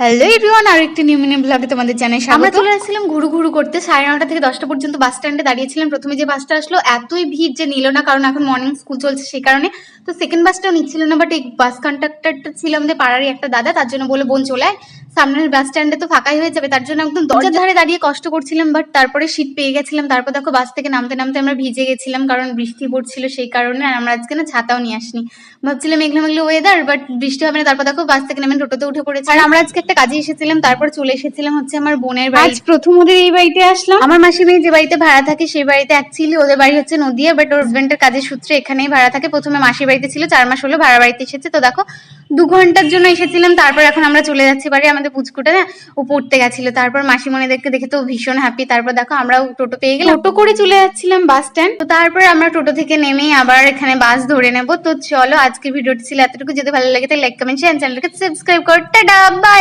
Hello everyone, আরেকটি new mini ব্লগে তোমাদের জানাই স্বাগত। আমরা চলে আসছিলাম ঘুরু ঘুরু করতে 9:30 থেকে 10টা পর্যন্ত বাস স্ট্যান্ডে দাঁড়িয়েছিলাম। প্রথমে যে বাসটা আসলো এতই ভিড় যে নিল না, কারণ এখন মর্নিং স্কুল চলছে সেই কারণে। তো সেকেন্ড বাসটাও নিচ্ছিল না, বাট এই বাস কন্ডাক্টরটা ছিল আমাদের পাড়ারই একটা দাদা, তার জন্য বলে বোন চলে আয়, সামনের বাস স্ট্যান্ডে তো ফাঁকাই হয়ে যাবে, তার জন্য একদম দরজার ধারে দাঁড়িয়ে কষ্ট করছিলাম। বাট তারপরে সিট পেয়ে গেছিলাম। তারপর দেখো বাস থেকে নামতে নামতে আমরা ভিজে গেছিলাম, কারণ বৃষ্টি পড়ছিল সেই কারণে। আর আমরা আজকে না ছাতাও নিয়ে আসিনি, ভাবছিলাম মেঘলা মেঘলা ওয়েদার, বাট বৃষ্টি হবে না। তারপর দেখো বাস থেকে নেমে টোটোতে উঠে পড়েছি। আর আমরা আজকে একটা কাজে এসেছিলাম, তারপর চলে এসেছিলাম হচ্ছে আমার বোনের বাড়ি। আজ প্রথম ওদের এই বাড়িতে আসলাম। আমার মাসি মেয়ে যে বাড়িতে ভাড়া থাকে সেই বাড়িতে অ্যাকচুয়ালি ওদের বাড়ি হচ্ছে নদিয়া, বাট ওর হাজবেন্ডের কাজের সূত্রে এখানেই ভাড়া থাকে। প্রথমে মাসির বাড়িতে ছিল, 4 মাস হলো ভাড়া বাড়িতে এসেছে। তো দেখো 2 ঘন্টার জন্য এসেছিলাম, তারপর এখন আমরা চলে যাচ্ছি বাড়ি। আমাদের পুচকুটা না ও পড়তে গেছিল, তারপর মাসিমণিদেরকে দেখে তো ভীষণ হ্যাপি। তারপর দেখো আমরাও টোটো পেয়ে গেলাম, টোটো করে চলে যাচ্ছিলাম বাস স্ট্যান্ড। তো তারপর আমরা টোটো থেকে নেমেই আবার এখানে বাস ধরে নেব। তো চলো আজকের ভিডিওটি ছিল এতটুকু। যদি ভালো লাগে তাহলে লাইক কমেন্ট শেয়ার, চ্যানেলকে সাবস্ক্রাইব করো। Tata bye.